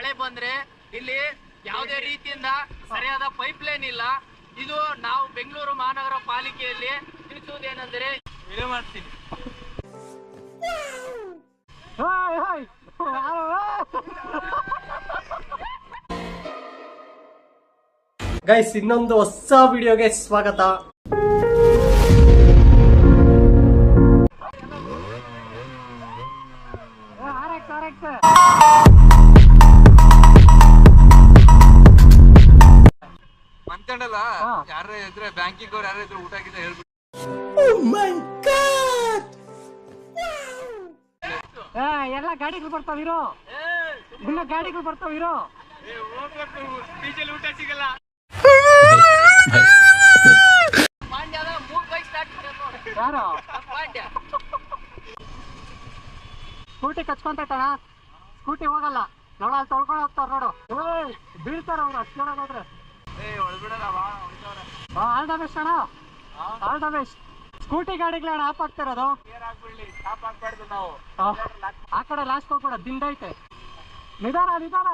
ಮಳೆ ಬಂದ್ರೆ ಇಲ್ಲಿ ಯಾವುದೇ ರೀತಿಯಿಂದ ಸರಿಯಾದ ಪೈಪ್ ಲೈನ್ ಇಲ್ಲ. ಇದು ನಾವು ಬೆಂಗಳೂರು ಮಹಾನಗರ ಪಾಲಿಕೆಯಲ್ಲಿ ತಿಳಿಸುವುದೇನೆಂದರೆ ವಿಡಿಯೋ ಮಾಡ್ತೀನಿ. ಗೈಸ್, ಇನ್ನೊಂದು ಹೊಸ ವಿಡಿಯೋಗೆ ಸ್ವಾಗತ. ಮಂತಂಡಲ್ಲ ಯಾರು ಇದ್ರೆ ಬ್ಯಾಂಕಿಂಗ್ ಅವ್ರು ಯಾರು ಇದ್ರೆ ಊಟ ಗಿಟ ಹೇಳ್ಬಿಟ್ಟು ಎಲ್ಲ ಗಾಡಿಗಳು ಬರ್ತಾವಿರೋ, ಇನ್ನ ಗಾಡಿಗಳು ಬರ್ತಾವಿರೋ. ಡೀಸೆಲ್ ಊಟ ಸಿಗಲ್ಲ. ಯಾರು ಸ್ಕೂಟಿ ಕಚ್ಕೊಂತೈತಣ, ಸ್ಕೂಟಿ ಹೋಗಲ್ಲ ನೋಡ, ಅಲ್ಲಿ ತೊಳ್ಕೊಂಡು ಹೋಗ್ತಾರ ನೋಡು. ಬೀಳ್ತಾರ ಅವ್ರು ಅಷ್ಟು ಜನ ಹೋದ್ರೆ. ಆಲ್ ದ ಬೆಸ್ಟ್ ಅಣ್ಣ, ಆಲ್ ದ ಬೆಸ್ಟ್. ಸ್ಕೂಟಿ ಗಾಡಿಗಳಣ್ಣ ಆಫ್ ಆಗ್ತಿರೋದು. ಆ ಕಡೆ ಲಾಸ್ಟ್ ಹೋಗ್ಬೇಡ, ದಿಂದೈತೆ. ನಿಧಾನ ನಿಧಾನ.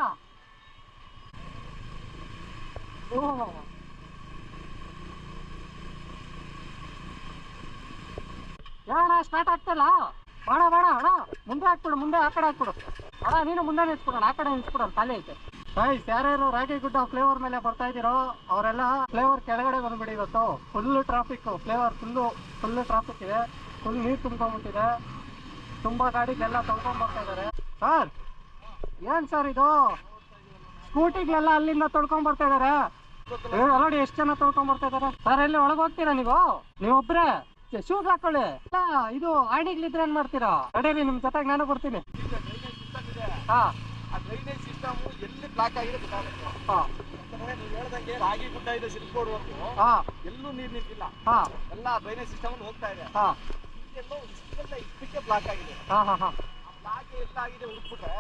ಏನಣ್ಣ ಸ್ಟಾರ್ಟ್ ಆಗ್ತಿಲ್ಲ? ಬೇಡ ಬೇಡ ಅಣ್ಣ, ಮುಂದೆ ಹಾಕ್ಬಿಡು, ಮುಂದೆ ಆ ಕಡೆ ಹಾಕ್ಬಿಡು ಅಣ್ಣ. ನೀನು ಮುಂದೆ ನಿಲ್ಸ್ಬಿಡೋಣ, ಆ ಕಡೆ ನಿಲ್ಸ್ಬಿಡೋಣ, ಖಾಲಿ ಐತೆ. ಗೈಸ್, ಯಾರ್ಯಾರು ರಾಗಿಗುಡ್ಡ ಫ್ಲೇವರ್ ಮೇಲೆ ಬರ್ತಾ ಇದ್ದೀರೋ ಅವರೆಲ್ಲ ಫ್ಲೇವರ್ ಕೆಳಗಡೆ ಬಂದ್ಬಿಡಿ. ಇವತ್ತು full traffic, flavour full traffic ಇದೆ, ಫುಲ್ ನೀರು ತುಂಬ್ಕೊಂಡ್ಬಿಟ್ಟಿದೆ. ತುಂಬಾ ಗಾಡಿಗೆಲ್ಲ ತೊಳ್ಕೊಂಡ್ ಬರ್ತಾ ಇದಾರೆ. ಸರ್ ಏನ್ ಸರ್ ಇದು? ಸ್ಕೂಟಿಗಳೆಲ್ಲ ಅಲ್ಲಿಂದ ತೊಳ್ಕೊಂಡ್ ಬರ್ತಾ ಇದಾರೆ. ನೋಡಿ ಎಷ್ಟು ಜನ ತೊಳ್ಕೊಂಡ್ ಬರ್ತಾ ಇದಾರೆ. ಸರ್ ಎಲ್ಲಿ ಒಳಗೆ ಹೋಗ್ತೀರಾ ನೀವೊಬ್ರೆ? ಶೂಸ್ ಹಾಕೊಳ್ಳಿ. ಇದು ಆಡಿಗಳಿದ್ರೆ ಏನ್ ಮಾಡ್ತೀರಾ? ನಡೀರಿ, ನಿಮ್ ಜೊತೆಗೆ ನಾನು ಬರ್ತೀನಿ. ಹಾ, ಡ್ರೈನೇಜ್ ಸಿಸ್ಟಮ್ ಎಲ್ಲಿ ಬ್ಲಾಕ್ ಆಗಿದೆ ನೀವು ಹೇಳ್ದಂಗೆ ರಾಗಿಗುಡ್ಡ ಇದೆ, ಸಿಲ್ಕೋಡ್ ಎಲ್ಲೂ ನೀರು ನಿಂತಿಲ್ಲ. ಎಲ್ಲ ಡ್ರೈನೇಜ್ ಸಿಸ್ಟಮ್ ಹೋಗ್ತಾ ಇದೆ. ಇಷ್ಟಕ್ಕೆ ಬ್ಲಾಕ್ ಆಗಿದೆ. ಬ್ಲಾಕ್ ಎಲ್ಲ ಆಗಿದೆ ಹುಡುಕ್ಬಿಟ್ರೆ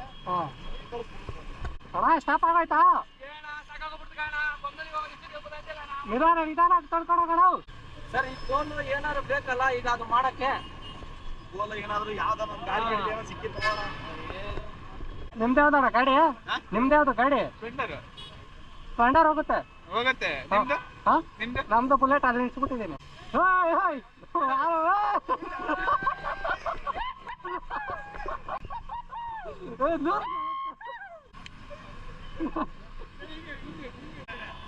ಸ್ಟಾಪ್ ಆಗೋಯ್ತಾ? ನಿಧಾನ ನಿಧಾನ ತೊಳ್ಕೊಳೋಣ. ಸರ್, ಈ ಫೋನ್ ಏನಾದ್ರು ಬೇಕಲ್ಲ ಈಗ ಅದು ಮಾಡಕ್ಕೆ. ಫೋನ್ ಏನಾದ್ರು ಯಾವ್ದಾದ್ರು ಒಂದು ಗಾಡಿ ಸಿಕ್ಕಿತ್ತು. ನಿಮ್ದು ಯಾವ್ದಣ್ಣ ಗಾಡಿ? ನಿಮ್ದು ಯಾವ್ದು ಗಾಡಿ? ಸ್ಪ್ಲೆಂಡರ್ ಹೋಗುತ್ತೆ. ನಮ್ದು ಬುಲೆಟ್ ಅಲ್ಲಿ ನಿಲ್ಸ್ಬಿಟ್ಟಿದ್ದೀನಿ.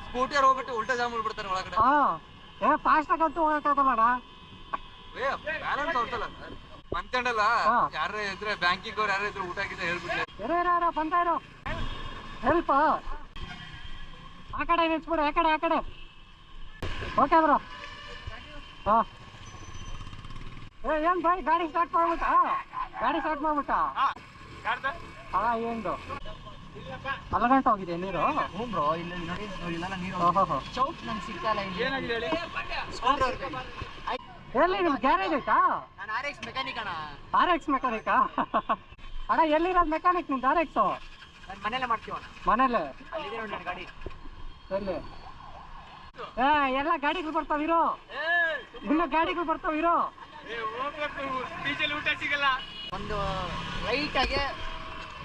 ಸ್ಕೂಟಿಯರ್ ಹೋಗ್ಬಿಟ್ಟು ಉಲ್ಟಾ ಜಾಮ್ ಬಿಡ್ತಾರೆ ಒಳಗಡೆ. ಫಾಸ್ಟ್ ಆಗಂತೂ ಹೋಗಕ್ಕಾಗಲ್ಲ. ಬ್ಯಾಲೆನ್ಸ್ ಹೊರ್ತಲ್ಲ ಮಂತಂಡಲ್ಲ ಯಾರು ಇದ್ರೆ ಬ್ಯಾಂಕಿಂಗ್ ಅವ್ರು ಯಾರು ಇದ್ರೆ ಊಟ ಗಿಟ ಹೇಳ್ಬಿಟ್ರೆ ಬಂದ ಇರೋ ಹೆಲ್ಪ್. ಆ ಕಡೆ ನಿಲ್ಸ್ಬಿಡು, ಆ ಕಡೆ. Okay bro. ಏನ್ ಬೈ, ಗಾಡಿ ಸ್ಟಾರ್ಟ್ ಮಾಡ್ಬಿಟ್ಟ? ಏನು ಅಲ್ಲಗಂಟ ಹೋಗಿದೆ ನೀರು? ಬ್ರೋ, ಇಲ್ಲಿ ನೋಡಿ ನೀರು ಚೌಕ್ ನಂಗೆ ಸಿಗ್ತಲ್ಲ. ಎಲ್ಲಿ ನಿಮ್ ಗ್ಯಾರೇಜ್ ಐತಾ? ನಾನು RX ಮೆಕ್ಯಾನಿಕ್ ಅಣ್ಣ. RX ಮೆಕ್ಯಾನಿಕಾ? ಅಣ್ಣ ಎಲ್ಲಿರೋದು ಮೆಕ್ಯಾನಿಕ್ ನಿಮ್ದು RX? ನಾನು ಮನೇಲೆ ಮಾಡ್ತೀವಣ್ಣ. ಮನೇಲೆ? ಅಲ್ಲಿದೆ ನೋಡಿ ನನ್ನ ಗಾಡಿ. ಎಲ್ಲಿ? ಎಲ್ಲ ಗಾಡಿಗಳು ಬರ್ತಾವಿರೋ, ಇನ್ನ ಗಾಡಿಗಳು ಬರ್ತಾವಿರೋ. ಡೀಸೆಲ್ ಊಟ ಸಿಗಲ್ಲ. ಒಂದು ರೈಟ್ ಆಗಿ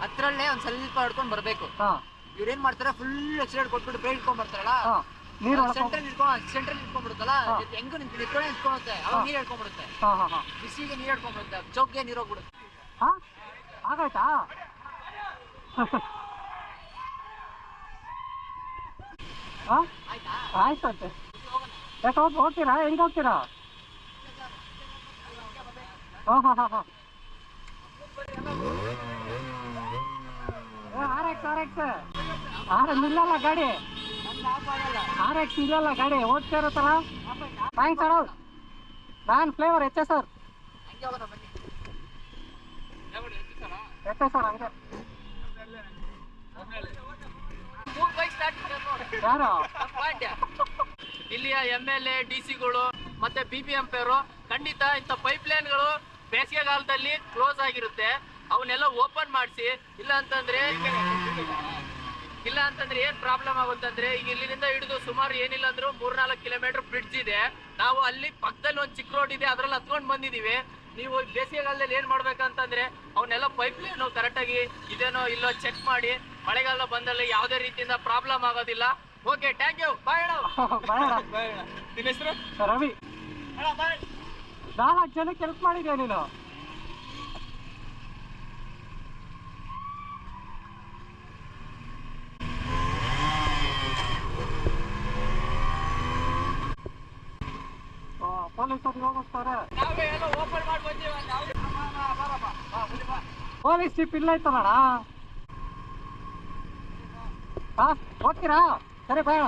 ಹತ್ರಲ್ಲೇ ಒಂದ್ ಸ್ವಲ್ಪ ಹಿಡ್ಕೊಂಡ್ ಬರ್ಬೇಕು. ಇವ್ರೇನ್ ಮಾಡ್ತಾರೆ, ಫುಲ್ ಎಕ್ಸಿಡೆಂಟ್ ಕೊಟ್ಬಿಟ್ಟು ಬ್ರೇಕ್ ಇಟ್ಕೊಂಡ್ ಬರ್ತಾರಲ್ಲ, ಸೆಂಟ್ರಲ್ ಇಟ್ಕೊಂಡ್ಬಿಡುತ್ತಲ್ಲ, ಹೆಂಗು ನಿಂತ್ಕೊಳುತ್ತೆ. ಅವಾಗ ನೀರ್ ಹೇಳ್ಕೊಂಡ್ಬಿಡುತ್ತೆ, ಬಿಸಿಗೆ ನೀರ್ ಹೇಳ್ಕೊಂಡ್ಬಿಡುತ್ತೆ, ಚೌಕ್ಗೆ ನೀರ್ ಹೋಗ್ಬಿಡುತ್ತೆ. ಆಗೋಯ್ತಾ? ಆಯ್ತು ಅಂತೆ. ಯಾಕೆ ಹೋಗ್ತೀರಾ? ಹೆಂಗ್ ಹೋಗ್ತೀರಾ? ನಿಲ್ಲಲ್ಲ ಗಾಡಿ, RX ನಿಲ್ಲಲ್ಲ ಗಾಡಿ, ಹೋಗ್ತಾ ಇರುತ್ತಲ್ಲ. ಥ್ಯಾಂಕ್ಸ್ ಅಣ್ಣ. ನಾನು ಫ್ಲೇವರ್ ಎಚ್ಚೆ ಸರ್, ಹಂಗೆ. ಯಾರು? ಇಲ್ಲಿಯ MLA DC-ಗಳು ಮತ್ತೆ BBMP ಖಂಡಿತ ಇಂಥ ಪೈಪ್ ಲೈನ್ಗಳು ಬೇಸಿಗೆಗಾಲದಲ್ಲಿ ಕ್ಲೋಸ್ ಆಗಿರುತ್ತೆ, ಅವನ್ನೆಲ್ಲ ಓಪನ್ ಮಾಡಿಸಿ. ಇಲ್ಲ ಅಂತಂದ್ರೆ ಏನ್ ಪ್ರಾಬ್ಲಮ್ ಆಗುತ್ತಂದ್ರೆ, ಈಗ ಇಲ್ಲಿಂದ ಹಿಡಿದು ಸುಮಾರು ಏನಿಲ್ಲ ಅಂದ್ರೂ 3-4 ಕಿಲೋಮೀಟರ್ ಬ್ರಿಡ್ಜ್ ಇದೆ. ನಾವು ಅಲ್ಲಿ ಪಕ್ಕದಲ್ಲಿ ಒಂದು ಚಿಕ್ಕ ರೋಡ್ ಇದೆ, ಅದ್ರಲ್ಲಿ ಹತ್ಕೊಂಡು ಬಂದಿದೀವಿ. ನೀವು ಬೇಸಿಗೆಗಾಲದಲ್ಲಿ ಏನ್ ಮಾಡ್ಬೇಕಂತಂದ್ರೆ ಅವನ್ನೆಲ್ಲ ಪೈಪ್ ಲೈನ್ ಕರೆಕ್ಟಾಗಿ ಇದೇನೋ ಇಲ್ಲೋ ಚೆಕ್ ಮಾಡಿ ಮಳೆಗಾಲ ಬಂದಲ್ಲಿ ಯಾವುದೇ ರೀತಿಯಿಂದ ಪ್ರಾಬ್ಲಮ್ ಆಗೋದಿಲ್ಲ. Okay, thank you. ಬಾಯ್ ಅಣ್ಣ. ಬಾಯ್ ಅಣ್ಣ. ನಿನ್ನ ಹೆಸರು? ರವಿ. ಅಣ್ಣ ಬಾಯ್. 4 ಜನಕ್ಕೆ ಹೆಲ್ಪ್ ಮಾಡಿದ್ಯಾ ನೀನು. ಪೊಲೀಸರು ಹೋಗಿಸ್ತಾರೆ. ನಾವೇ ಎಲ್ಲ ಓಪನ್ ಮಾಡಿ ಬಂದೀವ. ಪೊಲೀಸ್ ಜೀಪ್ ಇಲ್ಲ ಇತ್ತಲ್ಲ. ಹಾ, ಹೋಗ್ತೀರಾ? ಸರಿ ಬಾಯ್.